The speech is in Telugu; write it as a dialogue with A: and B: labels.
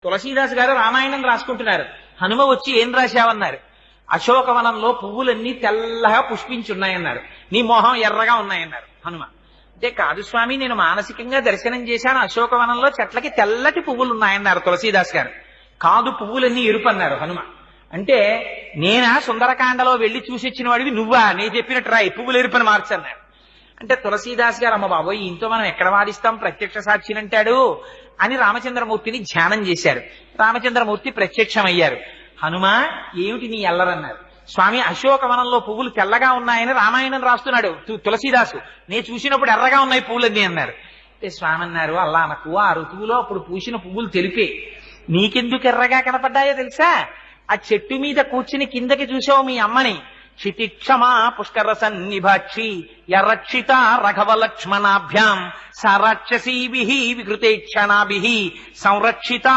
A: తులసీదాస్ గారు రామాయణం రాసుకుంటున్నారు. హనుమ వచ్చి ఏం రాశావన్నారు. అశోకవనంలో పువ్వులన్నీ తెల్లగా పుష్పించున్నాయన్నారు. నీ మొహం ఎర్రగా ఉన్నాయన్నారు హనుమ. అంటే కాదు స్వామి, నేను మానసికంగా దర్శనం చేశాను, అశోకవనంలో చెట్లకి తెల్లటి పువ్వులు ఉన్నాయన్నారు తులసీదాస్ గారు. కాదు, పువ్వులన్నీ ఎరుపు అన్నారు హనుమ. అంటే నేనా సుందరకాండలో వెళ్లి చూసొచ్చిన వాడివి నువ్వా, నేను చెప్పినట్టు రాయి పువ్వులు ఎరుపని మార్చన్నారు. అంటే తులసీదాస్ గారు, అమ్మ బాబోయ్ ఇంతో మనం ఎక్కడ వాదిస్తాం, ప్రత్యక్ష సాక్షినంటాడు అని రామచంద్రమూర్తిని ధ్యానం చేశారు. రామచంద్రమూర్తి ప్రత్యక్షమయ్యారు. హనుమ ఏమిటి నీ ఎల్లరన్నారు. స్వామి, అశోకవనంలో పువ్వులు తెల్లగా ఉన్నాయని రామాయణం రాస్తున్నాడు తులసీదాసు, నేను చూసినప్పుడు ఎర్రగా ఉన్నాయి పువ్వులన్నీ అన్నారు. అంటే స్వామి అన్నారు, అల్లా నాకు ఆ ఋతువులో అప్పుడు పూసిన పువ్వులు తెలిపే, నీకెందుకు ఎర్రగా కనపడ్డాయో తెలుసా? ఆ చెట్టు మీద కూర్చుని కిందకి చూసావు మీ అమ్మని, క్షితిక్షమా పుష్కర సన్నిభాక్షి యరక్షిత రఘవ లక్ష్మణాభ్యాం సరాక్షసీభి వికృతే క్షణాభి సంరక్షిత